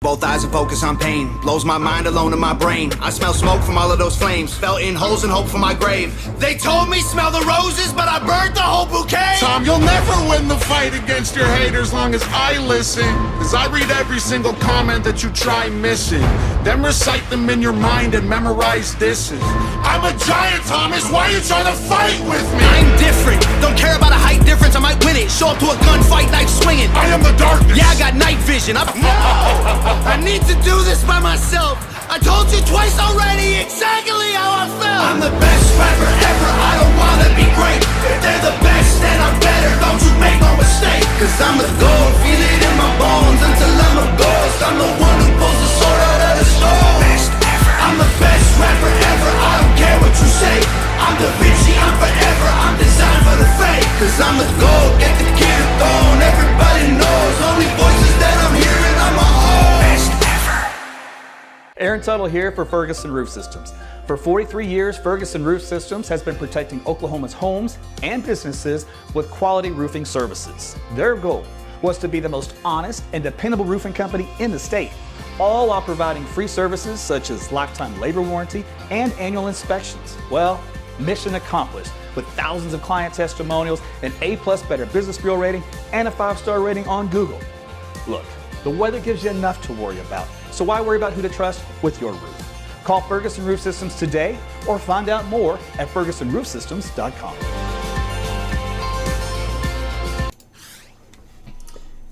Both eyes are focused on pain. Blows my mind alone in my brain. I smell smoke from all of those flames. Fell in holes and hope for my grave. They told me smell the roses, but I burnt the whole bouquet. Tom, you'll never win the fight against your haters long as I listen. Cause I read every single comment that you try missing. Then recite them in your mind and memorize disses. I'm a giant, Thomas. Why are you trying to fight with me? I'm different. Don't care about a height difference. I might win it. Show up to a gunfight, knife swinging. I am the darkness. Yeah, I got night vision. I need to do this by myself. I told you twice already exactly how I felt. I'm the best rapper ever. I don't wanna be great. If they're the best, then I'm better. Don't you make no mistake. Cause I'm the gold. Feel it in my bones until I'm a ghost. I'm the one who pulls the sword out of the stone. Best ever. I'm the best rapper ever. I don't care what you say. I'm Da Vinci. I'm forever. I'm designed for the fake. Cause I'm the gold. Get the kid a throne. Everybody knows. Only voices that I'm hearing are my own. Best ever. Aaron Tuttle here for Ferguson Roof Systems. For 43 years, Ferguson Roof Systems has been protecting Oklahoma's homes and businesses with quality roofing services. Their goal was to be the most honest and dependable roofing company in the state, all while providing free services such as lifetime labor warranty and annual inspections. Well, mission accomplished with thousands of client testimonials, an A+ Better Business Bureau rating, and a 5-star rating on Google. Look, the weather gives you enough to worry about, so why worry about who to trust with your roof? Call Ferguson Roof Systems today or find out more at fergusonroofsystems.com.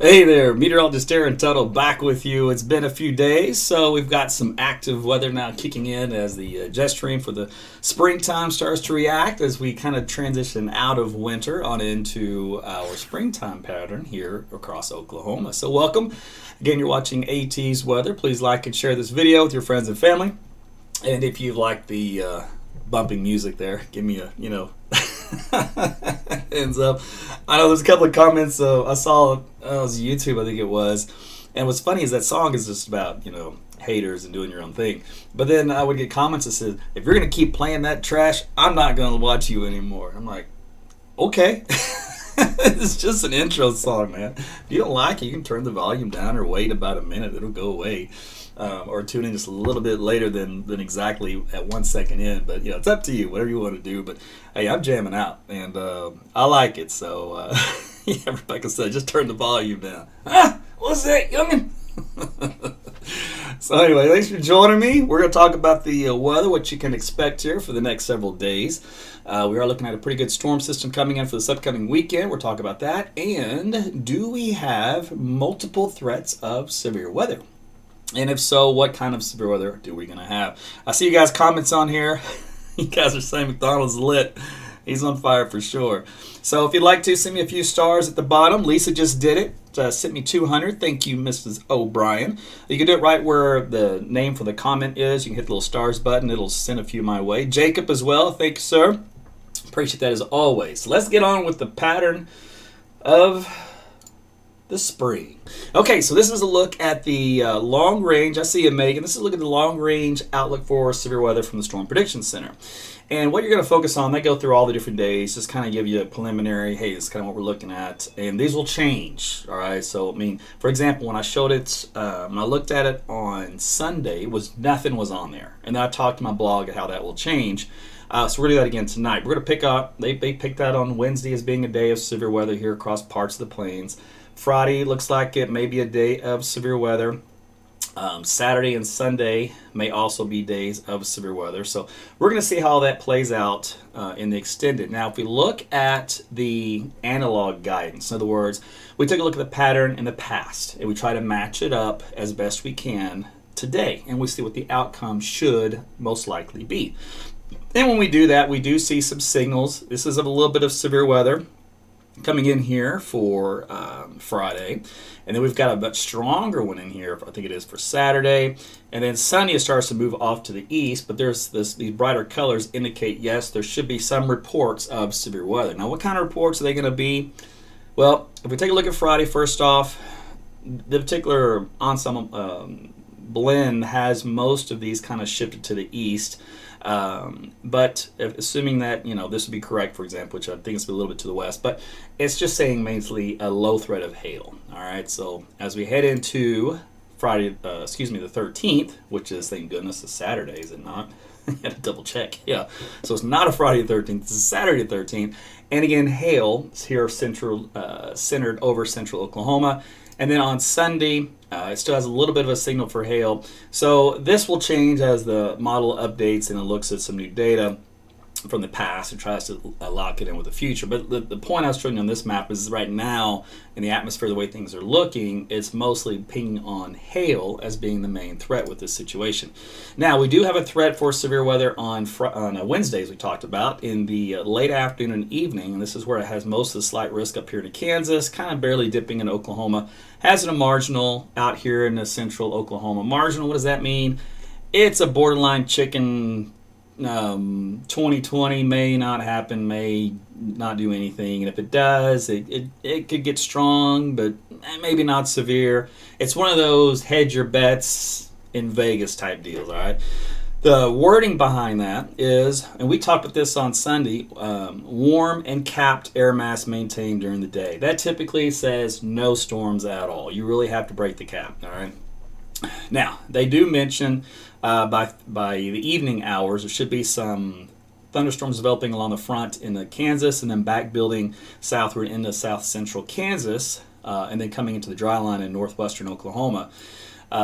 Hey there, Meteorologist Aaron Tuttle back with you. It's been a few days, so we've got some active weather now kicking in as the jet stream for the springtime starts to react as we kind of transition out of winter on into our springtime pattern here across Oklahoma. So welcome. Again, you're watching AT's Weather. Please like and share this video with your friends and family. And if you like the bumping music there, give me a, hands up. I know there's a couple of comments I saw, it was YouTube, I think it was. And what's funny is that song is just about, haters and doing your own thing. But then I would get comments that said, if you're going to keep playing that trash, I'm not going to watch you anymore. I'm like, okay. It's just an intro song, man. If you don't like it, you can turn the volume down or wait about a minute. It'll go away. Or tune in just a little bit later than exactly at 1 second in. But, it's up to you, whatever you want to do. But, hey, I'm jamming out, and I like it. So, yeah, Rebecca said, just turn the volume down. What's that, youngin'? So, anyway, thanks for joining me. We're going to talk about the weather, what you can expect here for the next several days. We are looking at a pretty good storm system coming in for this upcoming weekend. We'll talk about that. And do we have multiple threats of severe weather? And if so, what kind of severe weather are we going to have? I see you guys' comments on here. You guys are saying McDonald's lit. He's on fire for sure. So if you'd like to, send me a few stars at the bottom. Lisa just did it. Sent me 200. Thank you, Mrs. O'Brien. You can do it right where the name for the comment is. You can hit the little stars button. It'll send a few my way. Jacob as well. Thank you, sir. Appreciate that as always. So let's get on with the pattern of the spring. Okay, so this is a look at the long range. I see you, Megan. This is a look at the long range outlook for severe weather from the Storm Prediction Center. And what you're going to focus on, they go through all the different days, just kind of give you a preliminary, hey, this is kind of what we're looking at. And these will change, all right? So, for example, when I showed it, when I looked at it on Sunday, nothing was on there. And then I talked to my blog at how that will change. So we're going to do that again tonight. We're going to pick up, they picked that on Wednesday as being a day of severe weather here across parts of the plains. Friday looks like it may be a day of severe weather. Saturday and Sunday may also be days of severe weather. So we're going to see how that plays out in the extended. Now, if we look at the analog guidance, in other words, we took a look at the pattern in the past, and we try to match it up as best we can today, and we see what the outcome should most likely be. And when we do that, we do see some signals. This is a little bit of severe weather coming in here for Friday, and then we've got a much stronger one in here, I think it is for Saturday, and then Sunday starts to move off to the east, but there's these brighter colors indicate, yes, there should be some reports of severe weather. Now, what kind of reports are they going to be? Well, if we take a look at Friday, first off, the particular ensemble blend has most of these kind of shifted to the east. But assuming that, this would be correct, for example, which I think is a little bit to the west, but it's just saying mainly a low threat of hail. All right, so as we head into the 13th, which is, thank goodness, a Saturday, is it not? I had to double check. Yeah. So it's not a Friday the 13th, it's a Saturday the 13th. And again, hail is here centered over central Oklahoma. And then on Sunday, it still has a little bit of a signal for hail. So this will change as the model updates and it looks at some new data from the past and tries to lock it in with the future. But the point I was showing you on this map is right now in the atmosphere, the way things are looking, it's mostly pinging on hail as being the main threat with this situation. Now, we do have a threat for severe weather on Wednesday, as we talked about, in the late afternoon and evening. And this is where it has most of the slight risk up here in Kansas, kind of barely dipping in Oklahoma. Has a marginal out here in the central Oklahoma. Marginal, what does that mean? It's a borderline chicken. 2020 may not happen, may not do anything, and if it does, it could get strong, but maybe not severe. It's one of those hedge your bets in Vegas type deals. All right. The wording behind that is, and we talked about this on Sunday, warm and capped air mass maintained during the day. That typically says no storms at all. You really have to break the cap. All right. Now, they do mention by the evening hours, there should be some thunderstorms developing along the front into Kansas and then back building southward into south central Kansas and then coming into the dry line in northwestern Oklahoma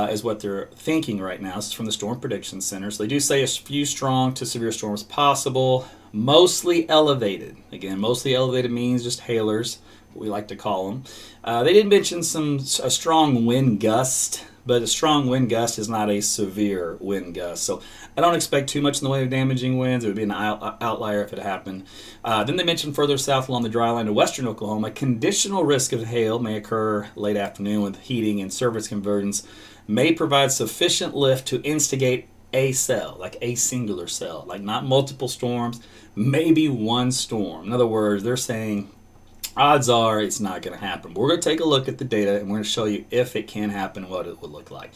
is what they're thinking right now. This is from the Storm Prediction Center. So they do say a few strong to severe storms possible, mostly elevated. Again, mostly elevated means just hailers, what we like to call them. They did mention a strong wind gust, but a strong wind gust is not a severe wind gust. So I don't expect too much in the way of damaging winds. It would be an outlier if it happened. Then they mentioned further south along the dry line to western Oklahoma, conditional risk of hail may occur late afternoon with heating and surface convergence may provide sufficient lift to instigate a cell, like a singular cell, like not multiple storms, maybe one storm. In other words, they're saying odds are it's not going to happen. We're going to take a look at the data and we're going to show you if it can happen, what it would look like.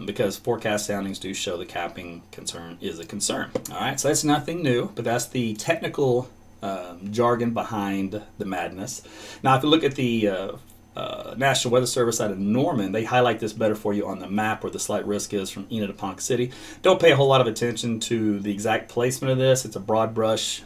Because forecast soundings do show the capping concern is a concern. All right, so that's nothing new, but that's the technical jargon behind the madness. Now, if you look at the National Weather Service out of Norman, they highlight this better for you on the map where the slight risk is from Enid to Ponca City. Don't pay a whole lot of attention to the exact placement of this. It's a broad brush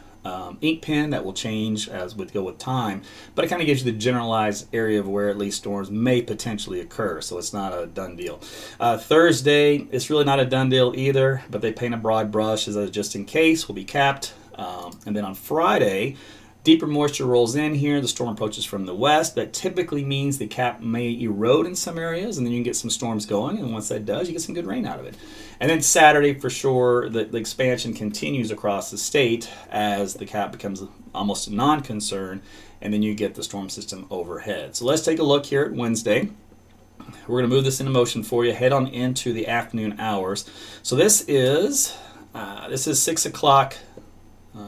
ink pen that will change as we go with time, but it kind of gives you the generalized area of where at least storms may potentially occur, so it's not a done deal. Thursday, it's really not a done deal either, but they paint a broad brush as a just in case, will be capped. And then on Friday, deeper moisture rolls in here. The storm approaches from the west. That typically means the cap may erode in some areas, and then you can get some storms going. And once that does, you get some good rain out of it. And then Saturday, for sure, the expansion continues across the state as the cap becomes almost a non-concern, and then you get the storm system overhead. So let's take a look here at Wednesday. We're going to move this into motion for you. Head on into the afternoon hours. So this is 6 o'clock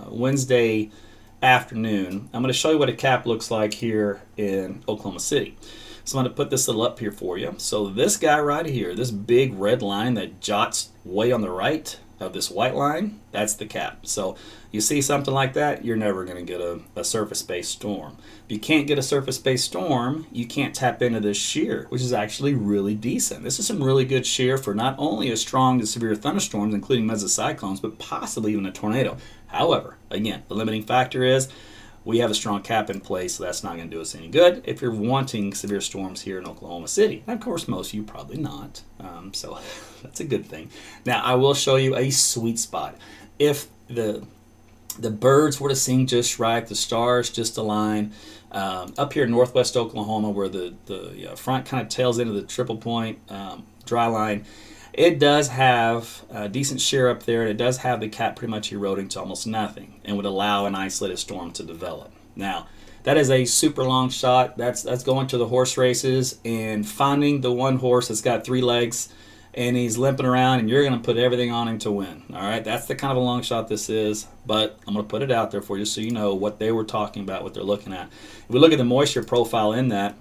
Wednesday afternoon. I'm going to show you what a cap looks like here in Oklahoma City. So I'm going to put this little up here for you. So this guy right here, this big red line that jots way on the right of this white line, that's the cap. So you see something like that, you're never going to get a surface-based storm. If you can't get a surface-based storm, you can't tap into this shear, which is actually really decent. This is some really good shear for not only a strong to severe thunderstorms, including mesocyclones, but possibly even a tornado. However, again, the limiting factor is we have a strong cap in place, so that's not going to do us any good if you're wanting severe storms here in Oklahoma City. And of course, most of you probably not, so that's a good thing. Now, I will show you a sweet spot. If the birds were to sing just right, the stars just align, up here in northwest Oklahoma where the front kind of tails into the triple point dry line, it does have a decent shear up there, and it does have the cap pretty much eroding to almost nothing and would allow an isolated storm to develop. Now, that is a super long shot. That's going to the horse races and finding the one horse that's got 3 legs and he's limping around and you're going to put everything on him to win. All right, that's the kind of a long shot this is, but I'm going to put it out there for you so you know what they were talking about, what they're looking at. If we look at the moisture profile in that,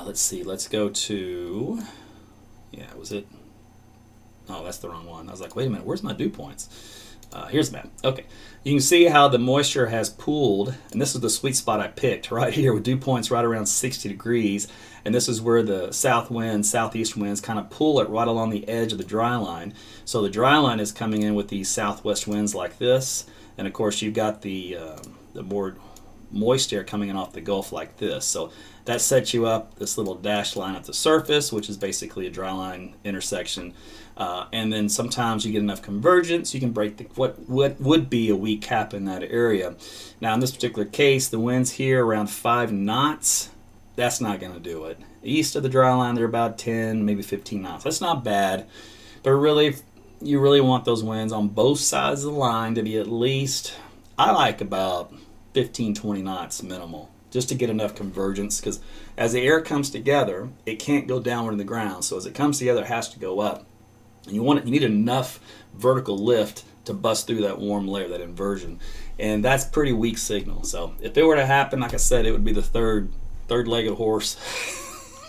let's see, let's go to, was it? Oh, that's the wrong one. I was like, wait a minute, where's my dew points? Here's the map. Okay. You can see how the moisture has pooled, and this is the sweet spot I picked right here with dew points right around 60 degrees. And this is where the south winds, southeast winds kind of pull it right along the edge of the dry line. So the dry line is coming in with these southwest winds like this. And of course, you've got the more moist air coming in off the Gulf like this. So that sets you up this little dashed line at the surface, which is basically a dry line intersection. And then sometimes you get enough convergence, you can break what would be a weak cap in that area. Now in this particular case, the winds here around 5 knots, that's not going to do it. East of the dry line, they're about 10, maybe 15 knots. That's not bad, but really, you really want those winds on both sides of the line to be at least, I like about 15, 20 knots minimal, just to get enough convergence, because as the air comes together, it can't go downward in the ground. So as it comes together, it has to go up. And you need enough vertical lift to bust through that warm layer, that inversion. And that's pretty weak signal. So if it were to happen, like I said, it would be the third-legged horse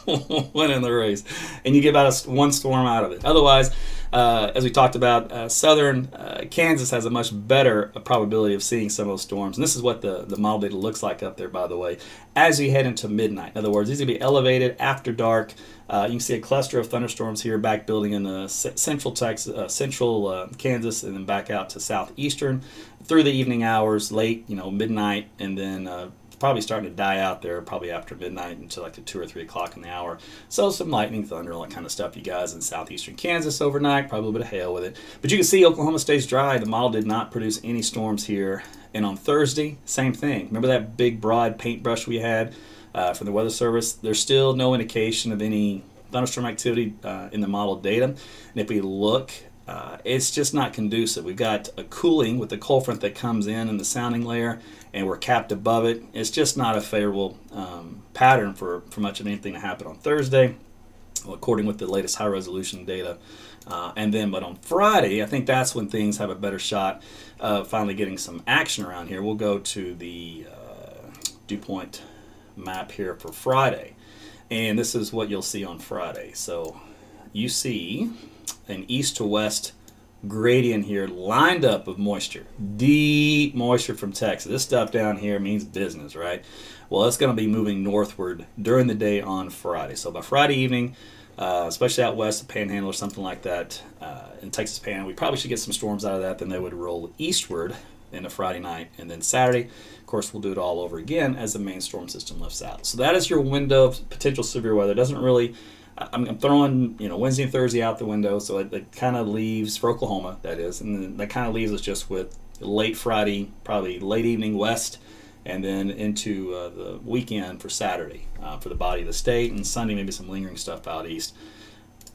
winning the race. And you get about one storm out of it. Otherwise, as we talked about, southern Kansas has a much better probability of seeing some of those storms. And this is what the model data looks like up there, by the way, as we head into midnight. In other words, these are going to be elevated after dark. You can see a cluster of thunderstorms here back building in the central Texas, central Kansas, and then back out to southeastern through the evening hours, late, midnight, and then probably starting to die out there probably after midnight until like 2 or 3 o'clock in the hour. So some lightning, thunder, all that kind of stuff, you guys, in southeastern Kansas overnight, probably a little bit of hail with it. But you can see Oklahoma stays dry. The model did not produce any storms here. And on Thursday, same thing. Remember that big broad paintbrush we had from the Weather Service? There's still no indication of any thunderstorm activity in the model data. And if we look, it's just not conducive. We've got a cooling with the cold front that comes in the sounding layer, and we're capped above it. It's just not a favorable pattern for much of anything to happen on Thursday, according with the latest high resolution data. But on Friday, I think that's when things have a better shot of finally getting some action around here. We'll go to the dew point map here for Friday, and this is what you'll see on Friday. So you see an east to west gradient here lined up of moisture, deep moisture from Texas. This stuff down here means business, right? Well, it's going to be moving northward during the day on Friday. So by Friday evening, especially out west, the Panhandle or something like that, in Texas Panhandle, we probably should get some storms out of that. Then they would roll eastward into Friday night, and then Saturday, of course, we'll do it all over again as the main storm system lifts out. So that is your window of potential severe weather. It doesn't really, I'm throwing Wednesday and Thursday out the window, so it kind of leaves, for Oklahoma that is, and then that kind of leaves us just with late Friday, probably late evening west, and then into the weekend for Saturday for the body of the state, and Sunday maybe some lingering stuff out east.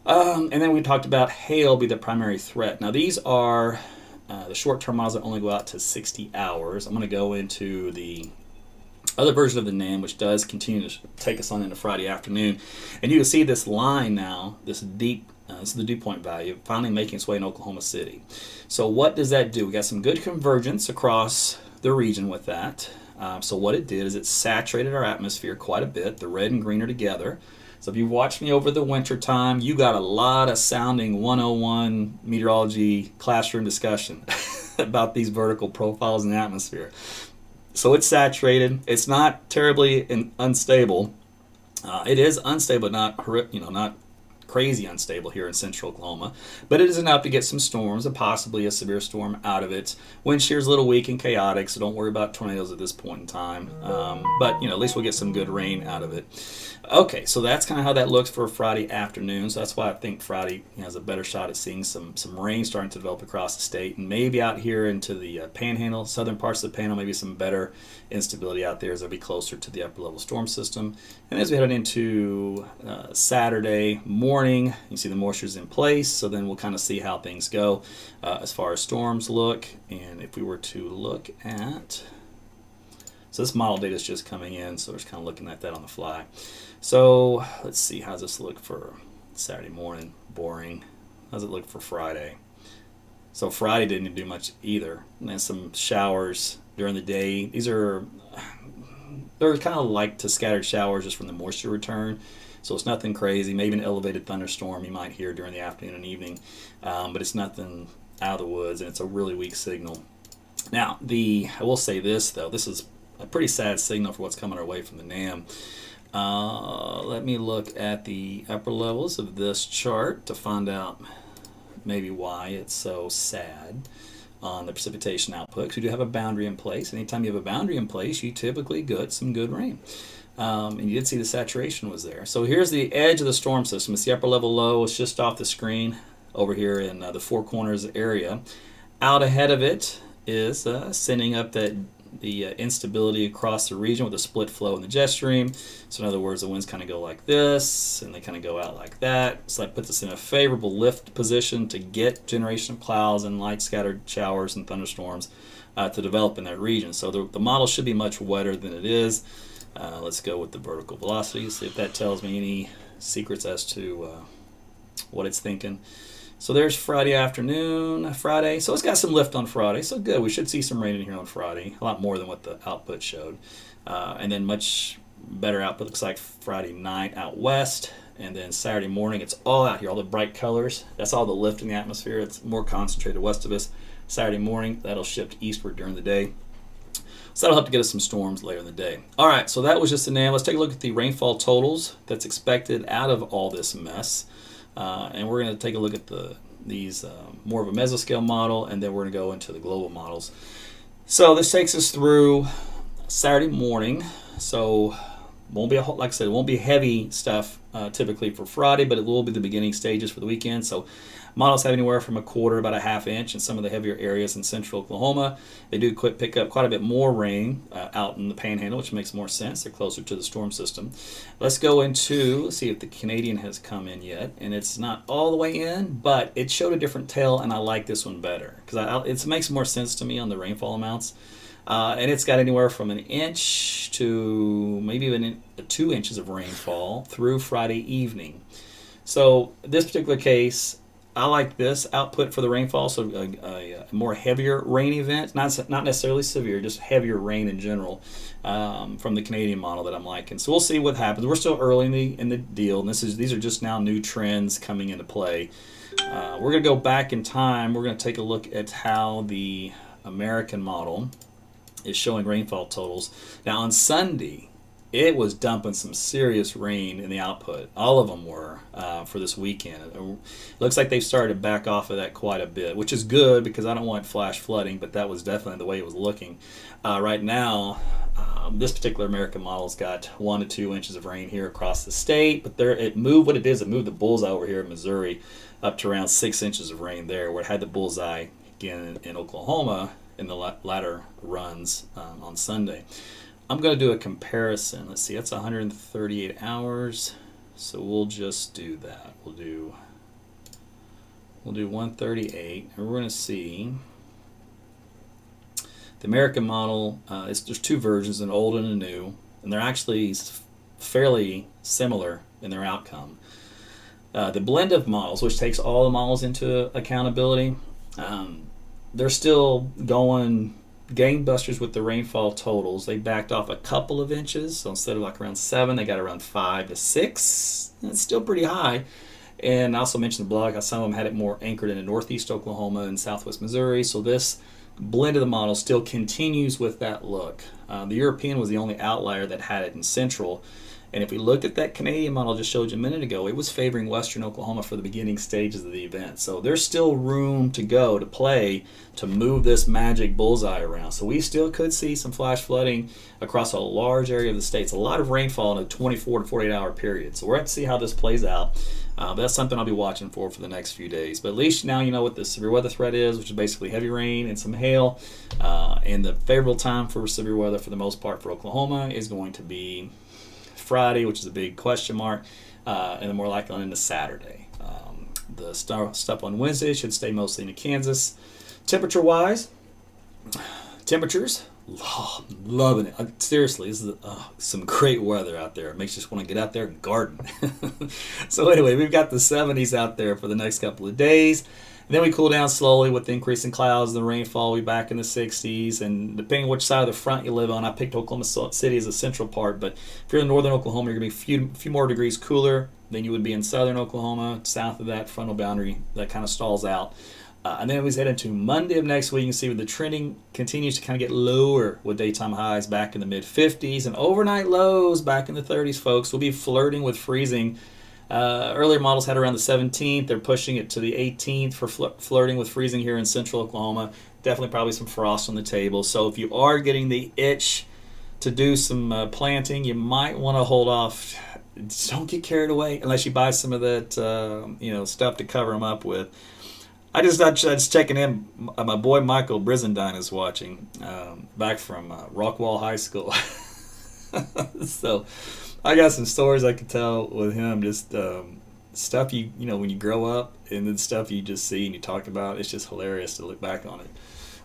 And then we talked about hail be the primary threat. Now these are the short-term models that only go out to 60 hours. I'm going to go into the other version of the NAM, which does continue to take us on into Friday afternoon. And you can see this line now, this deep, this is the dew point value, finally making its way in Oklahoma City. So what does that do? We got some good convergence across the region with that. So what it did is it saturated our atmosphere quite a bit. The red and green are together. So if you've watched me over the winter time, you got a lot of sounding 101 meteorology classroom discussion about these vertical profiles in the atmosphere. So it's saturated. It's not terribly unstable. It is unstable, not crazy unstable here in central Oklahoma, but it is enough to get some storms and possibly a severe storm out of it. Wind shear's a little weak and chaotic, so don't worry about tornadoes at this point in time. But at least we'll get some good rain out of it. Okay, so that's kind of how that looks for Friday afternoon. So that's why I think Friday has a better shot at seeing some rain starting to develop across the state, and maybe out here into the Panhandle, southern parts of the Panhandle, maybe some better instability out there as they'll be closer to the upper level storm system. And as we head into Saturday morning, you see the moisture's in place, so then we'll kind of see how things go as far as storms look. And if we were to look at, so this model data is just coming in, so we're just kind of looking at that on the fly. So let's see, how's this look for Saturday morning? Boring. How's it look for Friday? So Friday didn't do much either. And then some showers during the day. They're kind of like to scattered showers just from the moisture return. So it's nothing crazy. Maybe an elevated thunderstorm you might hear during the afternoon and evening, but it's nothing out of the woods, and it's a really weak signal. Now, I will say this, though. This is a pretty sad signal for what's coming our way from the NAM. Let me look at the upper levels of this chart to find out maybe why it's so sad on the precipitation output, because you do have a boundary in place. Anytime you have a boundary in place, you typically get some good rain. And you did see the saturation was there. So here's the edge of the storm system. It's the upper level low. It's just off the screen over here in the Four Corners area. Out ahead of it is sending up the instability across the region with a split flow in the jet stream. So in other words, the winds kind of go like this, and they kind of go out like that. So that puts us in a favorable lift position to get generation of clouds and light scattered showers and thunderstorms to develop in that region. So the model should be much wetter than it is. Let's go with the vertical velocity, see if that tells me any secrets as to what it's thinking. So there's Friday afternoon, Friday. So it's got some lift on Friday, so good. We should see some rain in here on Friday, a lot more than what the output showed. And then much better output looks like Friday night out west. And then Saturday morning, it's all out here, all the bright colors. That's all the lift in the atmosphere. It's more concentrated west of us. Saturday morning, that'll shift eastward during the day. So that'll help to get us some storms later in the day. All right, so that was just the NAM. Let's take a look at the rainfall totals that's expected out of all this mess. And we're going to take a look at these more of a mesoscale model, and then we're going to go into the global models. So this takes us through Saturday morning. So won't be like I said, it won't be heavy stuff typically for Friday, but it will be the beginning stages for the weekend. So models have anywhere from a quarter, about a half inch in some of the heavier areas in central Oklahoma. They do pick up quite a bit more rain out in the Panhandle, which makes more sense. They're closer to the storm system. Let's see if the Canadian has come in yet. And it's not all the way in, but it showed a different tail, and I like this one better because it makes more sense to me on the rainfall amounts. And it's got anywhere from an inch to maybe even 2 inches of rainfall through Friday evening. So this particular case, I like this output for the rainfall, so a more heavier rain event, not necessarily severe, just heavier rain in general from the Canadian model that I'm liking. So we'll see what happens. We're still early in the deal, and these are just now new trends coming into play. We're going to go back in time. We're going to take a look at how the American model is showing rainfall totals. Now on Sunday, it was dumping some serious rain in the output. All of them were for this weekend. It looks like they've started to back off of that quite a bit, which is good because I don't want flash flooding, but that was definitely the way it was looking. Right now, this particular American model's got 1 to 2 inches of rain here across the state, but it moved the bullseye over here in Missouri up to around 6 inches of rain there, where it had the bullseye again in Oklahoma in the latter runs on Sunday. I'm going to do a comparison. Let's see, that's 138 hours. So we'll just do that. We'll do 138, and we're going to see the American model. There's two versions, an old and a new, and they're actually fairly similar in their outcome. The blend of models, which takes all the models into accountability, they're still going gangbusters with the rainfall totals. They backed off a couple of inches, so instead of like around 7, they got around 5 to 6. It's still pretty high. And I also mentioned the blog how some of them had it more anchored in northeast Oklahoma and southwest Missouri. So this blend of the model still continues with that look. The European was the only outlier that had it in central. And if we looked at that Canadian model I just showed you a minute ago, it was favoring western Oklahoma for the beginning stages of the event. So there's still room to go to play to move this magic bullseye around. So we still could see some flash flooding across a large area of the state. It's a lot of rainfall in a 24 to 48 hour period. So we're going to see how this plays out. But that's something I'll be watching for the next few days. But at least now you know what the severe weather threat is, which is basically heavy rain and some hail. And the favorable time for severe weather for the most part for Oklahoma is going to be Friday, which is a big question mark, and then more likely into Saturday. The stuff on Wednesday should stay mostly into Kansas. Temperatures, Loving it. Seriously, this is some great weather out there. It makes you just want to get out there and garden. So anyway, we've got the 70s out there for the next couple of days. And then we cool down slowly with the increasing clouds and the rainfall. We'll be back in the 60s. And depending on which side of the front you live on, I picked Oklahoma City as a central part. But if you're in northern Oklahoma, you're going to be a few more degrees cooler than you would be in southern Oklahoma. South of that frontal boundary, that kind of stalls out. And then we head into Monday of next week. You can see where the trending continues to kind of get lower with daytime highs back in the mid-50s and overnight lows back in the 30s, folks. We'll be flirting with freezing. Earlier models had around the 17th. They're pushing it to the 18th for flirting with freezing here in central Oklahoma. Definitely probably some frost on the table. So if you are getting the itch to do some planting, you might want to hold off. Just don't get carried away unless you buy some of that stuff to cover them up with. I just checking in. My boy Michael Brizendine is watching, back from Rockwall High School. So I got some stories I could tell with him. Just stuff when you grow up, and then stuff you just see and you talk about. It's just hilarious to look back on it.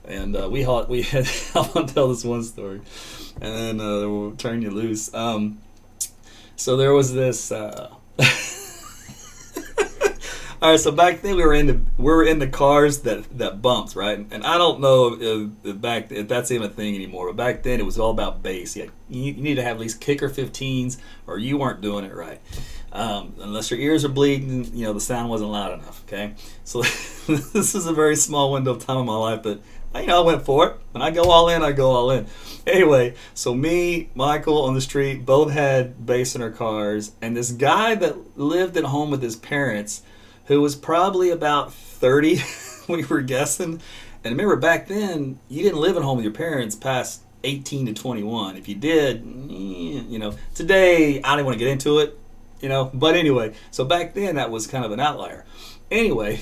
And we had I want to tell this one story, and then we'll turn you loose. So there was this. All right, so back then we were in the cars that bumped, right? And I don't know if that's even a thing anymore, but back then it was all about bass. You need to have at least kicker 15s, or you weren't doing it right. Unless your ears are bleeding, the sound wasn't loud enough. Okay, so this is a very small window of time in my life, but I went for it. When I go all in, I go all in. Anyway, so me, Michael on the street, both had bass in our cars, and this guy that lived at home with his parents, who was probably about 30, we were guessing. And remember, back then, you didn't live at home with your parents past 18 to 21. If you did, today, I don't want to get into it, But anyway, so back then, that was kind of an outlier. Anyway,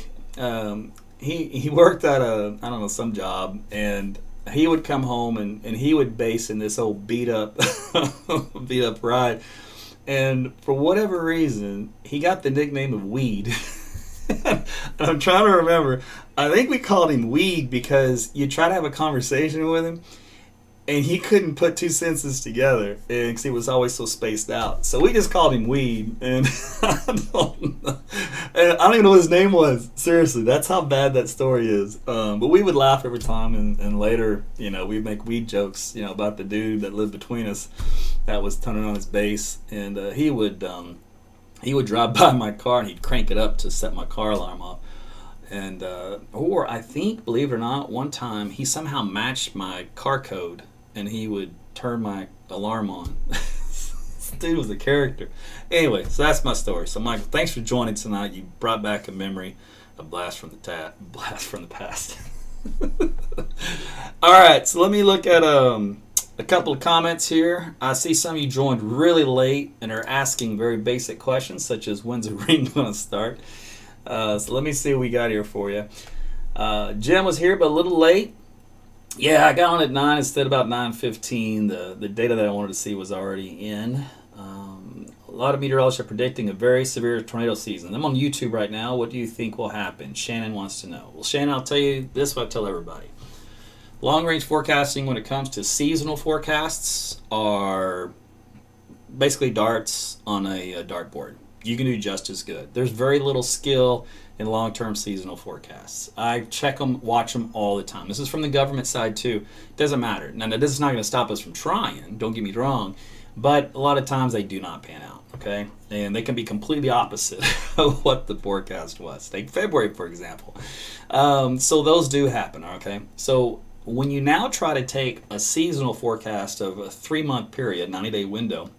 he worked at some job, and he would come home, and he would bass in this old beat up ride. And for whatever reason, he got the nickname of Weed. I'm trying to remember. I think we called him Weed because you try to have a conversation with him, and he couldn't put two sentences together because he was always so spaced out. So we just called him Weed, and I don't even know what his name was. Seriously, that's how bad that story is. But we would laugh every time, and later, we'd make weed jokes, about the dude that lived between us that was turning on his bass, and he would drive by my car and he'd crank it up to set my car alarm off. And or I think, believe it or not, one time he somehow matched my car code and he would turn my alarm on. This dude was a character. Anyway, so that's my story. So Michael, thanks for joining tonight. You brought back a memory, a blast from the past. All right, so let me look at a couple of comments here. I see some of you joined really late and are asking very basic questions, such as when's the ring going to start? So let me see what we got here for you. Jim was here, but a little late. Yeah, I got on at 9 instead of about 9:15. The data that I wanted to see was already in. A lot of meteorologists are predicting a very severe tornado season. I'm on YouTube right now. What do you think will happen? Shannon wants to know. Well, Shannon, I'll tell you this, what I tell everybody. Long-range forecasting when it comes to seasonal forecasts are basically darts on a dartboard. You can do just as good. There's very little skill in long-term seasonal forecasts. I check them, watch them all the time. This is from the government side too. Doesn't matter. Now, this is not going to stop us from trying, don't get me wrong, but a lot of times they do not pan out, okay? And they can be completely opposite of what the forecast was. Take February, for example. So those do happen, okay? So when you now try to take a seasonal forecast of a 3-month period, 90-day window,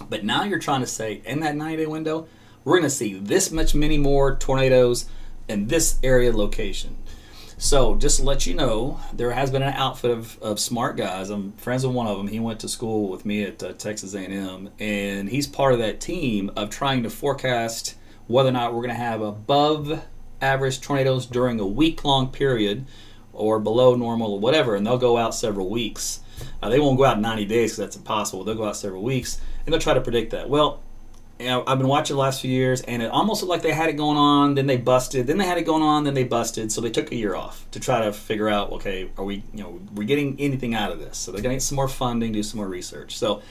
but now you're trying to say in that 90-day window, we're going to see this many more tornadoes in this area location. So just to let you know, there has been an outfit of smart guys. I'm friends with one of them. He went to school with me at Texas A&M, and he's part of that team of trying to forecast whether or not we're going to have above average tornadoes during a week-long period or below normal or whatever, and they'll go out several weeks. They won't go out 90 days because that's impossible. They'll go out several weeks, and they'll try to predict that. Well, I've been watching the last few years, and it almost looked like they had it going on, then they busted, then they had it going on, then they busted. So they took a year off to try to figure out, okay, are we, we're getting anything out of this? So they're going to get some more funding, do some more research. So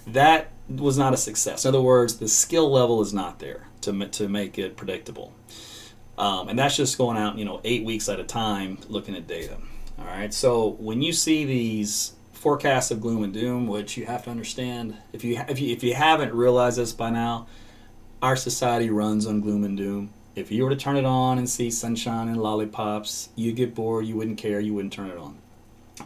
that was not a success. In other words, the skill level is not there to make it predictable. And that's just going out, 8 weeks at a time looking at data. All right. So when you see these forecasts of gloom and doom, which you have to understand, if you haven't realized this by now, our society runs on gloom and doom. If you were to turn it on and see sunshine and lollipops, you'd get bored, you wouldn't care, you wouldn't turn it on.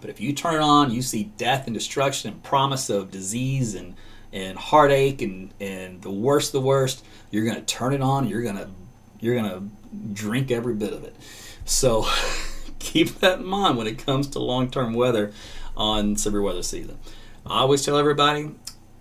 But if you turn it on, you see death and destruction and promise of disease and heartache and the worst, you're going to turn it on, you're going to drink every bit of it. So keep that in mind when it comes to long-term weather on severe weather season. I always tell everybody,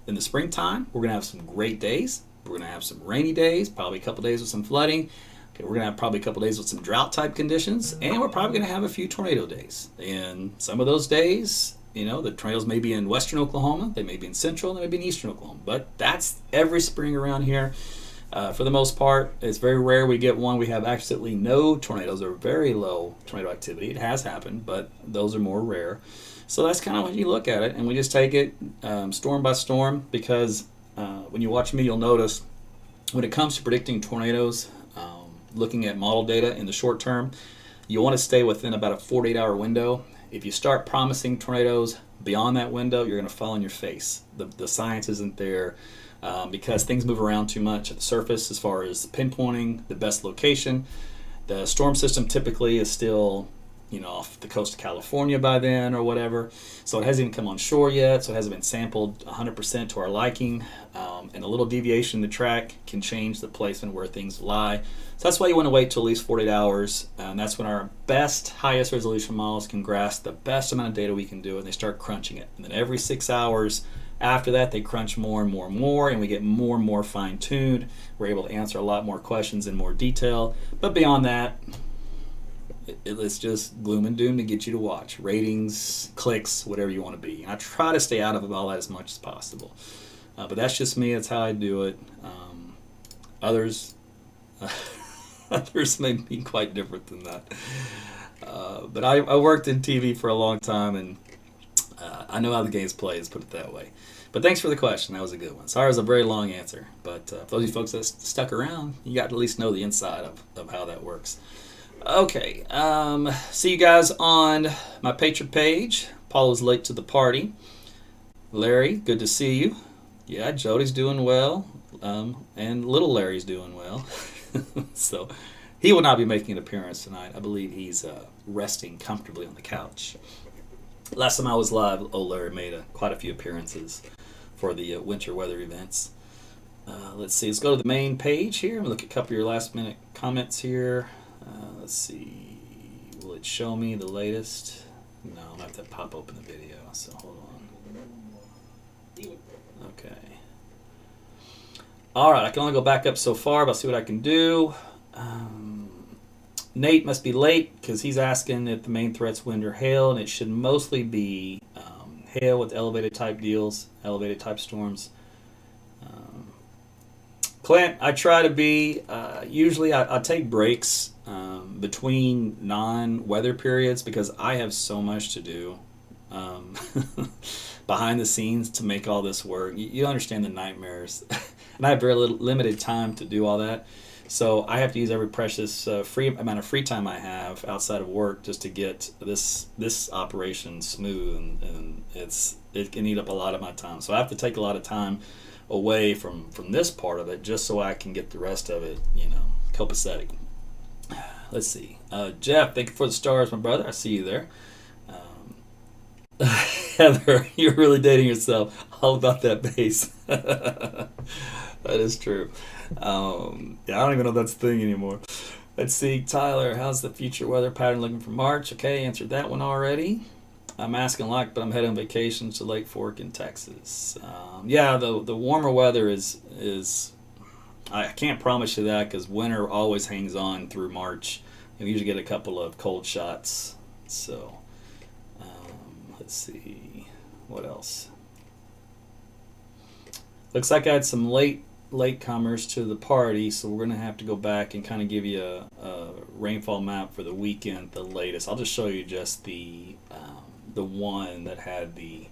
in the springtime, we're going to have some great days. We're going to have some rainy days, probably a couple days with some flooding. Okay, we're going to have probably a couple days with some drought-type conditions, and we're probably going to have a few tornado days. And some of those days, the tornadoes may be in western Oklahoma, they may be in central, they may be in eastern Oklahoma. But that's every spring around here. For the most part, it's very rare we get one. We have absolutely no tornadoes or very low tornado activity. It has happened, but those are more rare. So that's kind of when you look at it, and we just take it storm by storm, because when you watch me, you'll notice when it comes to predicting tornadoes, looking at model data in the short term, you want to stay within about a 48-hour window. If you start promising tornadoes beyond that window, you're going to fall on your face. The science isn't there because things move around too much at the surface as far as pinpointing the best location. The storm system typically is still off the coast of California by then or whatever. So it hasn't even come on shore yet, so it hasn't been sampled 100% to our liking. And a little deviation in the track can change the placement where things lie. So that's why you want to wait till at least 48 hours. And that's when our best, highest resolution models can grasp the best amount of data we can do, and they start crunching it. And then every 6 hours after that, they crunch more and more and more, and we get more and more fine-tuned. We're able to answer a lot more questions in more detail. But beyond that, it's just gloom and doom to get you to watch. Ratings, clicks, whatever you want to be. And I try to stay out of all that as much as possible. But that's just me. That's how I do it. Others may be quite different than that. But I worked in TV for a long time, and I know how the game's played, let's put it that way. But thanks for the question. That was a good one. Sorry it was a very long answer. But for those of you folks that stuck around, you got to at least know the inside of how that works. Okay, see you guys on my Patreon page. Paula's late to the party. Larry, good to see you. Yeah, Jody's doing well, and little Larry's doing well. So he will not be making an appearance tonight. I believe he's resting comfortably on the couch. Last time I was live, old Larry made quite a few appearances for the winter weather events. Let's see, let's go to the main page here and look at a couple of your last minute comments here. Let's see, will it show me the latest? No, I'm going to have to pop open the video, so hold on. Okay. Alright, I can only go back up so far, but I'll see what I can do. Nate must be late because he's asking if the main threat's wind or hail, and it should mostly be hail with elevated type deals, elevated type storms. Clint, I try to be, usually I take breaks between non-weather periods because I have so much to do behind the scenes to make all this work. You understand the nightmares. And I have very limited time to do all that. So I have to use every precious free amount of free time I have outside of work just to get this operation smooth, and it can eat up a lot of my time. So I have to take a lot of time away from this part of it just so I can get the rest of it, copacetic. Let's see. Jeff, thank you for the stars, my brother. I see you there. Heather, you're really dating yourself. All about that bass. That is true. Yeah, I don't even know if that's a thing anymore. Let's see. Tyler, how's the future weather pattern looking for March? Okay, answered that one already. I'm asking but I'm heading on vacation to Lake Fork in Texas. Yeah, the warmer weather is I can't promise you that because winter always hangs on through March. We usually get a couple of cold shots. So let's see what else. Looks like I had some late latecomers to the party, so we're going to have to go back and kind of give you a rainfall map for the weekend, the latest. I'll just show you just the one that had the,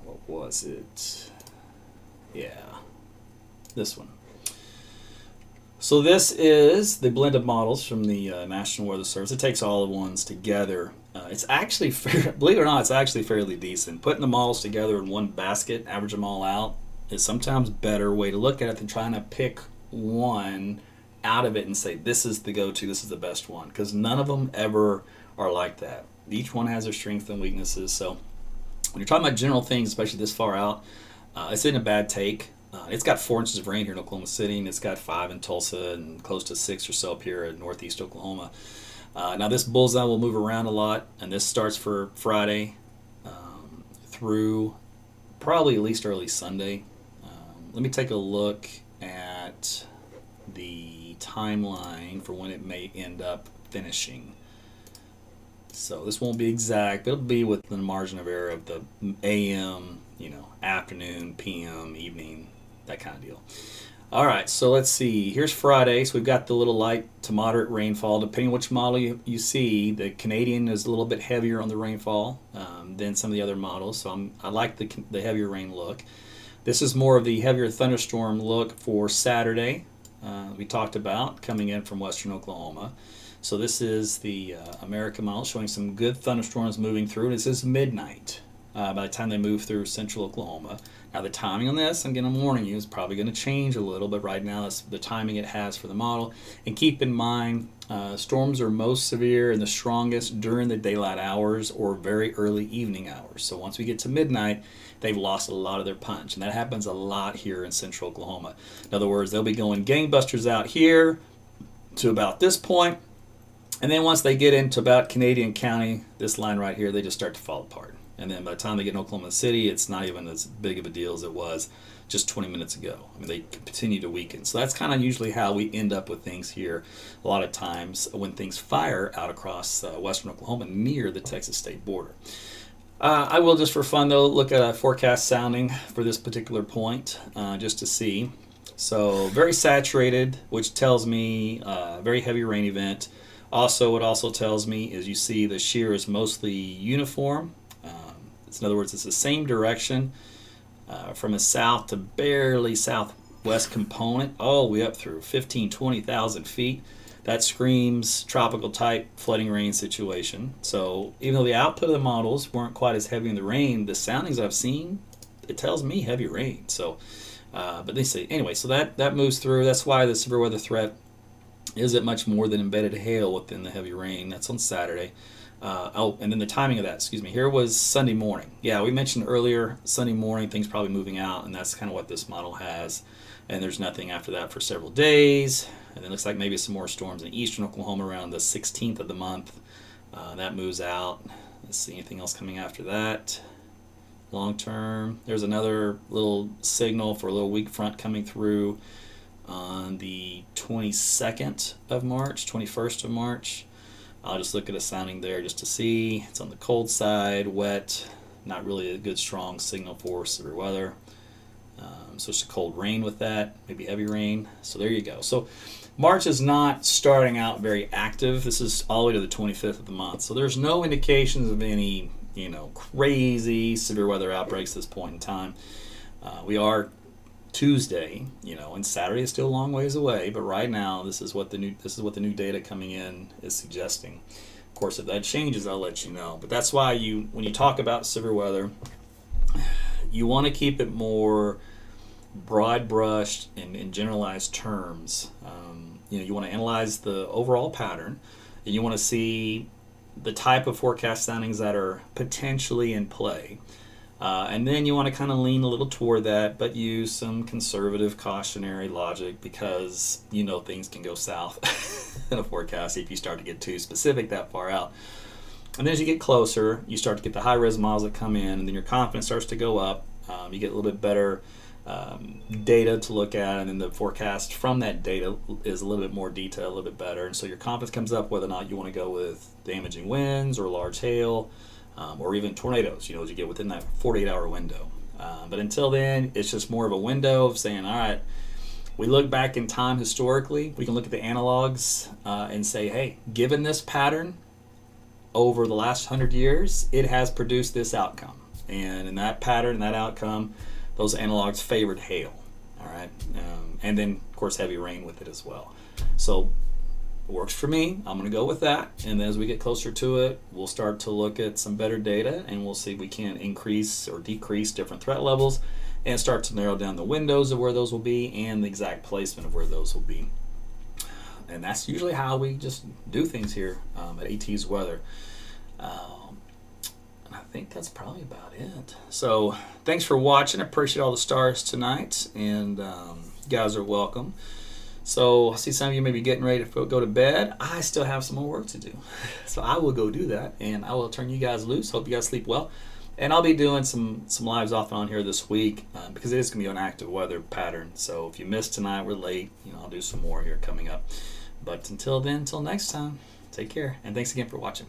what was it? Yeah, this one. So this is the blend of models from the National Weather Service. It takes all the ones together. It's actually, believe it or not, it's actually fairly decent. Putting the models together in one basket, average them all out, is sometimes a better way to look at it than trying to pick one out of it and say, this is the go-to, this is the best one. Because none of them ever are like that. Each one has their strengths and weaknesses. So when you're talking about general things, especially this far out, it's in a bad take. It's got 4 inches of rain here in Oklahoma City, and it's got 5 in Tulsa and close to 6 or so up here in northeast Oklahoma. Now this bullseye will move around a lot, and this starts for Friday through probably at least early Sunday. Let me take a look at the timeline for when it may end up finishing. So this won't be exact, but it'll be within the margin of error of the AM, afternoon, PM, evening, that kind of deal. All right, so let's see. Here's Friday. So we've got the little light to moderate rainfall. Depending on which model you see, the Canadian is a little bit heavier on the rainfall than some of the other models. So I like the heavier rain look. This is more of the heavier thunderstorm look for Saturday. We talked about coming in from western Oklahoma. So this is the American model showing some good thunderstorms moving through. This is midnight by the time they move through central Oklahoma. Now the timing on this, again I'm warning you, is probably going to change a little, but right now that's the timing it has for the model. And keep in mind, storms are most severe and the strongest during the daylight hours or very early evening hours. So once we get to midnight, they've lost a lot of their punch. And that happens a lot here in central Oklahoma. In other words, they'll be going gangbusters out here to about this point. And then once they get into about Canadian County, this line right here, they just start to fall apart. And then by the time they get in Oklahoma City, it's not even as big of a deal as it was just 20 minutes ago. I mean, they continue to weaken. So that's kind of usually how we end up with things here a lot of times when things fire out across western Oklahoma near the Texas state border. I will, just for fun though, look at a forecast sounding for this particular point just to see. So very saturated, which tells me very heavy rain event. Also, what also tells me is you see the shear is mostly uniform. In other words, it's the same direction from a south to barely southwest component all the way up through 15,000, 20,000 feet. That screams tropical type flooding rain situation. So even though the output of the models weren't quite as heavy in the rain, the soundings I've seen, it tells me heavy rain. So, but they say, anyway, so that moves through. That's why the severe weather threat isn't much more than embedded hail within the heavy rain. That's on Saturday. And then the timing of that, here was Sunday morning. Yeah, we mentioned earlier, Sunday morning, things probably moving out, and that's kind of what this model has. And there's nothing after that for several days. And then it looks like maybe some more storms in eastern Oklahoma around the 16th of the month. That moves out. Let's see, anything else coming after that? Long term, there's another little signal for a little weak front coming through on the 22nd of March, 21st of March. I'll just look at a sounding there just to see. It's on the cold side, wet, not really a good strong signal for severe weather. So it's a cold rain with that, maybe heavy rain. So there you go. So March is not starting out very active. This is all the way to the 25th of the month. So there's no indications of any, crazy severe weather outbreaks at this point in time. We are Tuesday, and Saturday is still a long ways away, but right now this is what the new data coming in is suggesting. Of course, if that changes, I'll let you know. But that's why when you talk about severe weather, you want to keep it more broad brushed and in generalized terms. You want to analyze the overall pattern, and you want to see the type of forecast soundings that are potentially in play. And then you want to kind of lean a little toward that, but use some conservative cautionary logic because things can go south in a forecast if you start to get too specific that far out. And then as you get closer, you start to get the high-res models that come in, and then your confidence starts to go up. You get a little bit better data to look at, and then the forecast from that data is a little bit more detailed, a little bit better. And so your confidence comes up whether or not you want to go with damaging winds or large hail. Or even tornadoes, as you get within that 48-hour window. But until then, it's just more of a window of saying, all right, we look back in time historically, we can look at the analogs and say, hey, given this pattern over the last 100 years, it has produced this outcome. And in that pattern, that outcome, those analogs favored hail. All right. And then, of course, heavy rain with it as well. So it works for me. I'm going to go with that. And then as we get closer to it, we'll start to look at some better data, and we'll see if we can increase or decrease different threat levels and start to narrow down the windows of where those will be and the exact placement of where those will be. And that's usually how we just do things here at AT's Weather. I think that's probably about it. So thanks for watching. I appreciate all the stars tonight, and you guys are welcome. So I see some of you may be getting ready to go to bed. I still have some more work to do. So I will go do that, and I will turn you guys loose. Hope you guys sleep well. And I'll be doing some lives off and on here this week because it is going to be an active weather pattern. So if you missed tonight, we're late. I'll do some more here coming up. But until then, until next time, take care. And thanks again for watching.